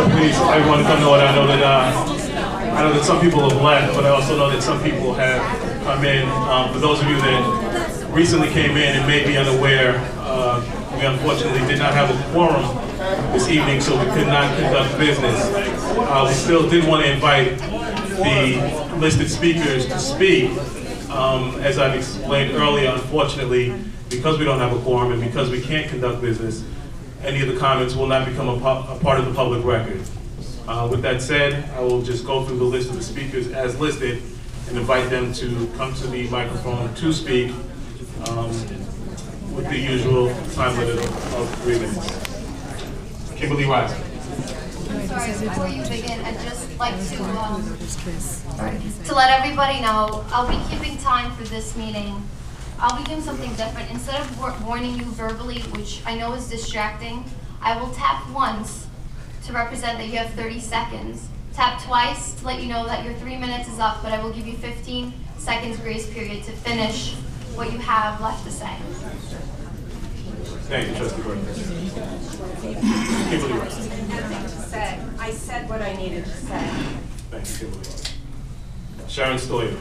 so pleased everyone to come to order. I know that some people have left, but I also know that some people have come in. For those of you that recently came in and may be unaware, we unfortunately did not have a quorum this evening, so we could not conduct business. We still did want to invite the listed speakers to speak. As I've explained earlier, unfortunately, because we don't have a quorum and because we can't conduct business, any of the comments will not become a part of the public record. With that said, I will just go through the list of the speakers as listed and invite them to come to the microphone to speak with the usual time limit of 3 minutes. Kimberly Weiser. Sorry, before you begin, I'd just like to let everybody know I'll be keeping time for this meeting. I'll be doing something different. Instead of warning you verbally, which I know is distracting, I will tap once to represent that you have 30 seconds. Tap twice to let you know that your 3 minutes is up, but I will give you 15 seconds grace period to finish what you have left to say. Thank you, Trustee Berktas. Kimberly Weiser. Nothing to say. I said what I needed to say. Thank you, Kimberly. Sharon Stoyer.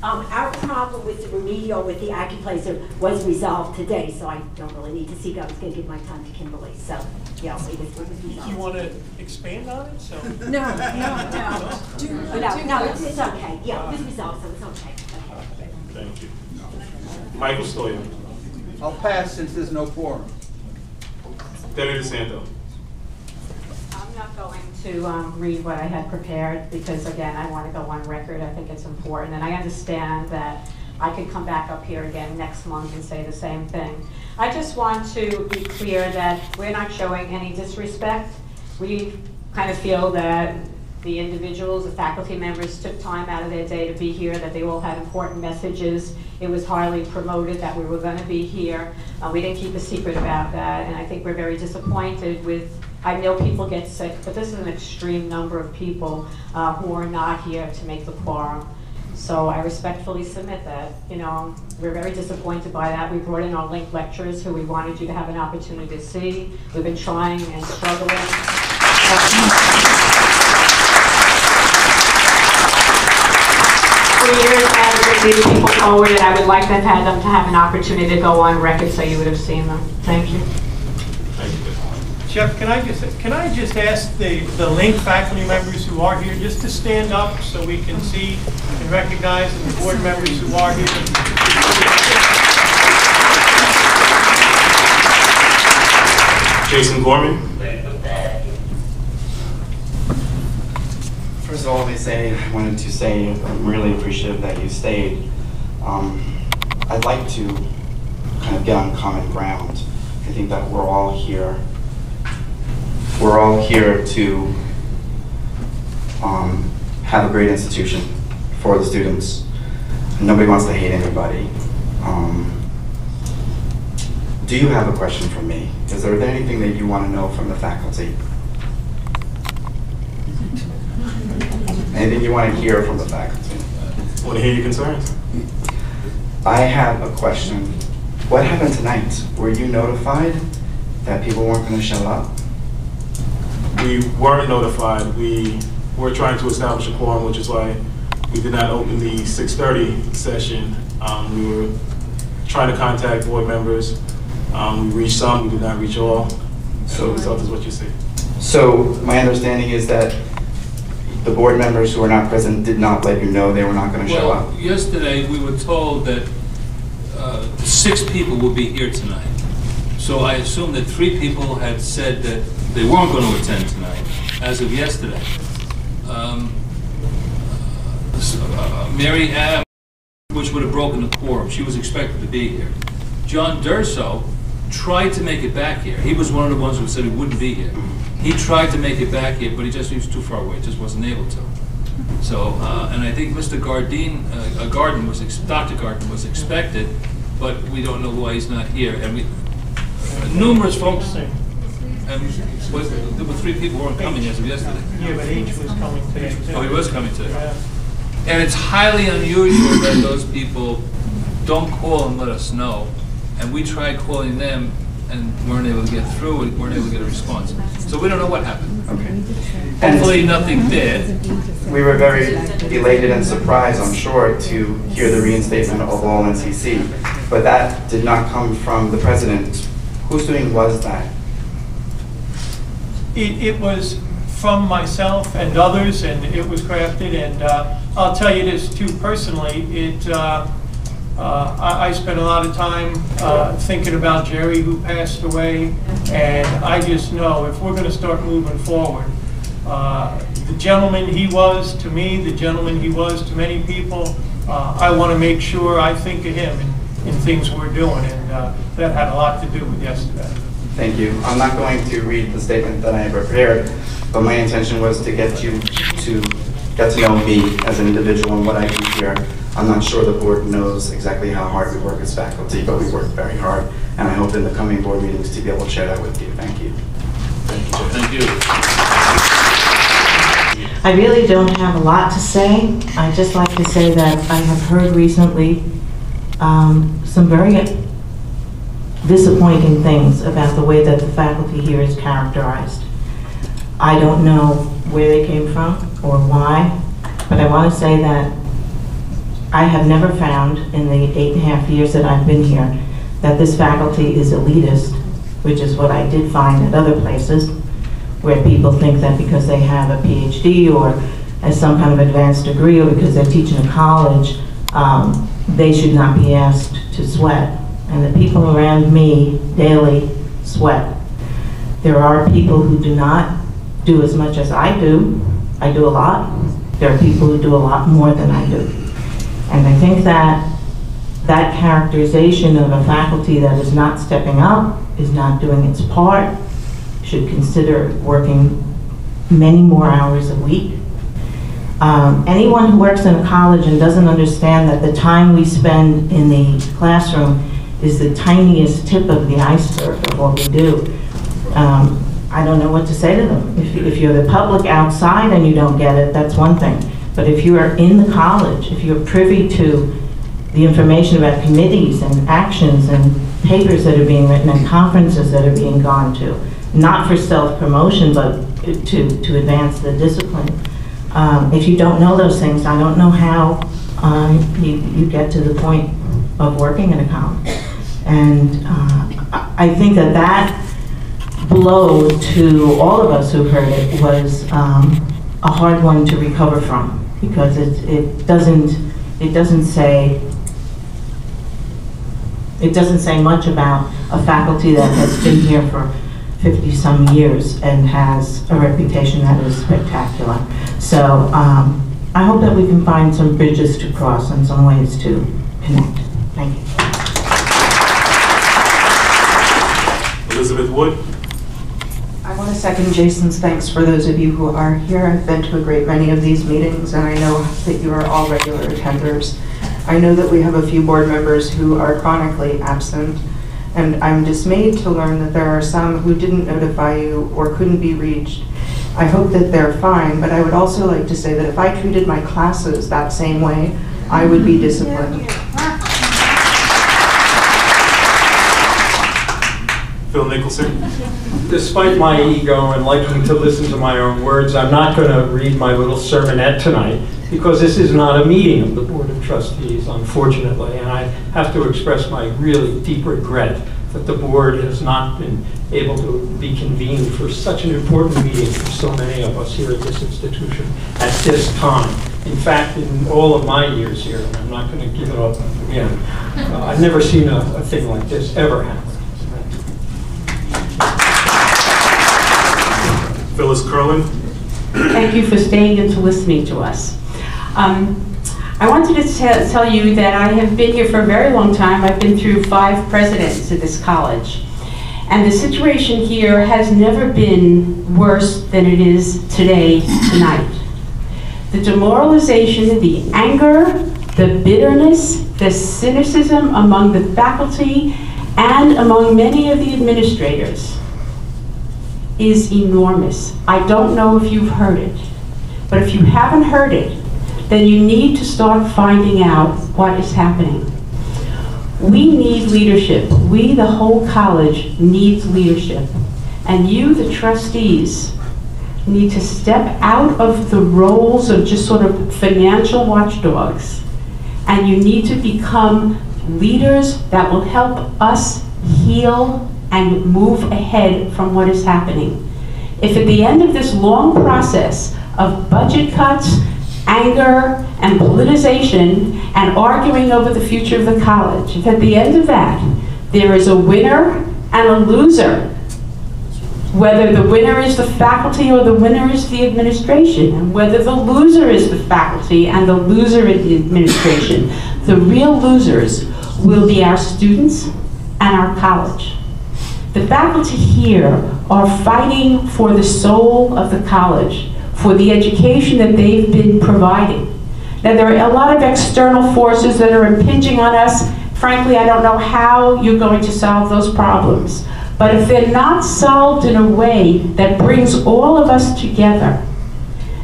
Our problem with the remedial with the AccuPlacer was resolved today, so I don't really need to speak. I was going to give my time to Kimberly. So, yeah, it was resolved. You want to expand on it? So. No, it's okay. Yeah, it was resolved, so it's okay. Thank you. Michael Stoyer. I'll pass since there's no quorum. Debbie DeSanto. I'm not going to read what I had prepared because, again, I want to go on record. I think it's important. And I understand that I could come back up here again next month and say the same thing. I just want to be clear that we're not showing any disrespect. We kind of feel that the individuals, the faculty members took time out of their day to be here, that they all had important messages. It was highly promoted that we were going to be here. We didn't keep a secret about that, and I think we're very disappointed with, I know people get sick, but this is an extreme number of people who are not here to make the quorum. So I respectfully submit that, we're very disappointed by that. We brought in our linked lecturers who we wanted you to have an opportunity to see. We've been trying and struggling. For years, advocating people forward, and I would like to have had them to have an opportunity to go on record so you would have seen them. Thank you. Thank you. Jeff, can I just ask the linked faculty members who are here just to stand up so we can see and recognize the board members who are here? Jason Gorman. First of all, I wanted to say I'm really appreciative that you stayed. I'd like to kind of get on common ground. I think that we're all here to have a great institution for the students. Nobody wants to hate anybody. Do you have a question for me? Is there anything that you want to know from the faculty? Anything you want to hear from the faculty? Want to hear your concerns? I have a question. What happened tonight? Were you notified that people weren't going to show up? We weren't notified. We were trying to establish a quorum, which is why we did not open the 6:30 session. We were trying to contact board members. We reached some, we did not reach all. So the result is what you see. So my understanding is that the board members who were not present did not let you know they were not going to show up? Yesterday we were told that 6 people would be here tonight. So I assume that 3 people had said that they weren't going to attend tonight, as of yesterday. Mary Adam, which would have broken the quorum, she was expected to be here. John Durso tried to make it back here. He was one of the ones who said he wouldn't be here. He tried to make it back here, but he was too far away, just wasn't able to. So, and I think Mr. Gardyn, Dr. Gardyn was expected, but we don't know why he's not here. And numerous folks, and there were 3 people who weren't coming as of yesterday. Yeah, but H was coming today too. Oh, he was coming today. Yeah. And it's highly unusual that those people don't call and let us know. And we tried calling them and weren't able to get through, and weren't able to get a response. So we don't know what happened. Okay. Hopefully nothing did. We were very elated and surprised, I'm sure, to hear the reinstatement of all NCC, but that did not come from the president. Whose doing was that? It was from myself and others, and it was crafted, and I'll tell you this too personally, I spent a lot of time thinking about Jerry, who passed away, and I just know if we're going to start moving forward, the gentleman he was to me, the gentleman he was to many people, I want to make sure I think of him in things we're doing, and that had a lot to do with yesterday. Thank you. I'm not going to read the statement that I have prepared, but my intention was to get you to get to know me as an individual and what I do here. I'm not sure the board knows exactly how hard we work as faculty, but we work very hard, and I hope in the coming board meetings to be able to share that with you. Thank you. Thank you. I really don't have a lot to say. I'd just like to say that I have heard recently some very disappointing things about the way that the faculty here is characterized. I don't know where they came from or why, but I want to say that I have never found in the 8.5 years that I've been here that this faculty is elitist, which is what I did find at other places, where people think that because they have a PhD or has some kind of advanced degree or because they're teaching in college, they should not be asked to sweat. And the people around me daily sweat. There are people who do not do as much as I do. I do a lot. There are people who do a lot more than I do. And I think that that characterization of a faculty that is not stepping up, is not doing its part, should consider working many more hours a week. Anyone who works in a college and doesn't understand that the time we spend in the classroom is the tiniest tip of the iceberg of what we do, I don't know what to say to them. If you're the public outside and you don't get it, that's one thing. But if you are in the college, if you're privy to the information about committees and actions and papers that are being written and conferences that are being gone to, not for self-promotion, but to advance the discipline. If you don't know those things, I don't know how you get to the point of working in a college. And I think that that blow to all of us who heard it was a hard one to recover from, because it doesn't say much about a faculty that has been here for 50-some years and has a reputation that is spectacular. So I hope that we can find some bridges to cross and some ways to connect. Thank you. Elizabeth Wood. I want to second Jason's thanks for those of you who are here. I've been to a great many of these meetings, and I know that you are all regular attenders. I know that we have a few board members who are chronically absent, and I'm dismayed to learn that there are some who didn't notify you or couldn't be reached. I hope that they're fine, but I would also like to say that if I treated my classes that same way, I would be disciplined. Phil Nicholson. Despite my ego and liking to listen to my own words, I'm not going to read my little sermonette tonight, because this is not a meeting of the Board of Trustees, unfortunately, and I have to express my really deep regret that the board has not been able to be convened for such an important meeting for so many of us here at this institution at this time. In fact, in all of my years here, and I'm not going to give it up again, I've never seen a thing like this ever happen. Phyllis Curlin. Thank you for staying and to listening to us. I wanted to tell you that I have been here for a very long time. I've been through 5 presidents at this college. And the situation here has never been worse than it is today, tonight. The demoralization, the anger, the bitterness, the cynicism among the faculty and among many of the administrators is enormous. I don't know if you've heard it, but if you haven't heard it, then you need to start finding out what is happening. We need leadership. We, the whole college, needs leadership. And you, the trustees, need to step out of the roles of just sort of financial watchdogs, and you need to become leaders that will help us heal and move ahead from what is happening. If at the end of this long process of budget cuts, anger, and politicization, and arguing over the future of the college, if at the end of that there is a winner and a loser, whether the winner is the faculty or the winner is the administration, and whether the loser is the faculty and the loser is the administration, the real losers will be our students and our college. The faculty here are fighting for the soul of the college, for the education that they've been providing. Now, there are a lot of external forces that are impinging on us. Frankly, I don't know how you're going to solve those problems. But if they're not solved in a way that brings all of us together,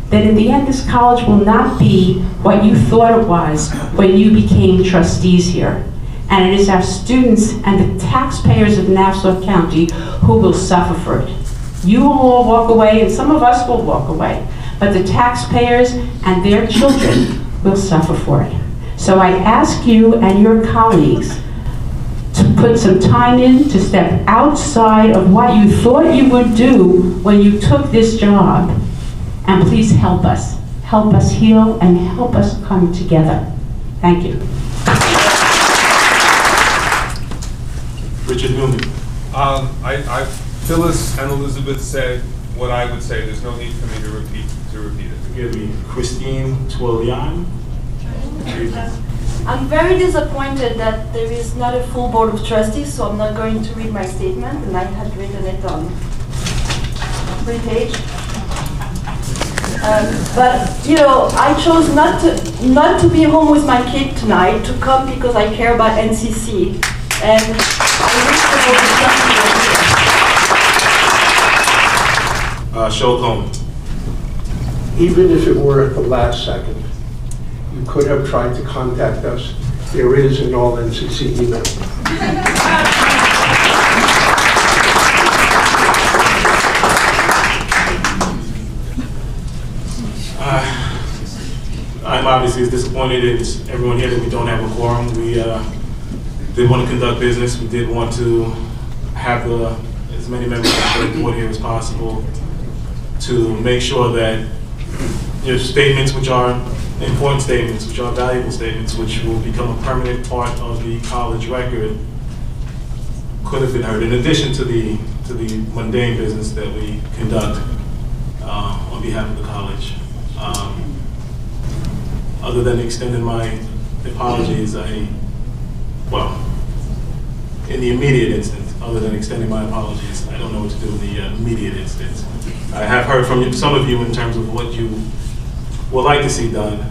then in the end, this college will not be what you thought it was when you became trustees here. And it is our students and the taxpayers of Nassau County who will suffer for it. You will all walk away, and some of us will walk away, but the taxpayers and their children will suffer for it. So I ask you and your colleagues to put some time in, to step outside of what you thought you would do when you took this job, and please help us. Help us heal and help us come together. Thank you. Richard Newman. Phyllis and Elizabeth said what I would say. There's no need for me to repeat it. Forgive me, Christine Twillian. I'm very disappointed that there is not a full board of trustees, so I'm not going to read my statement, and I had written it on 3 pages. But you know, I chose not to be home with my kid tonight, to come because I care about NCC, and I wish the board of trustees were here. Sholcombe. Even if it were at the last second, you could have tried to contact us. There is an all NCC email. I'm obviously as disappointed as everyone here that we don't have a quorum. We did want to conduct business. We did want to have as many members of the board here as possible to make sure that your statements, which are important statements, which are valuable statements, which will become a permanent part of the college record, could have been heard, in addition to the mundane business that we conduct on behalf of the college. Other than extending my apologies, well, in the immediate instance, other than extending my apologies, I don't know what to do in the immediate instance. I have heard from some of you in terms of what you would like to see done.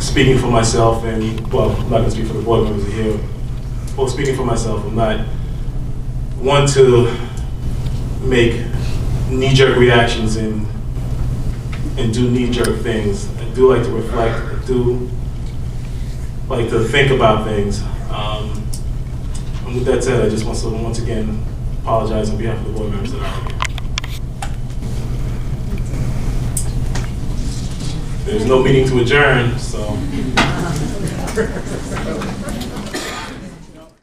Speaking for myself, and well, I'm not going to speak for the board members here. Well, speaking for myself, I'm not one to make knee-jerk reactions and do knee-jerk things. I do like to reflect. I do like to think about things. And with that said, I just want to once again apologize on behalf of the board members that are here. There's no meeting to adjourn, so.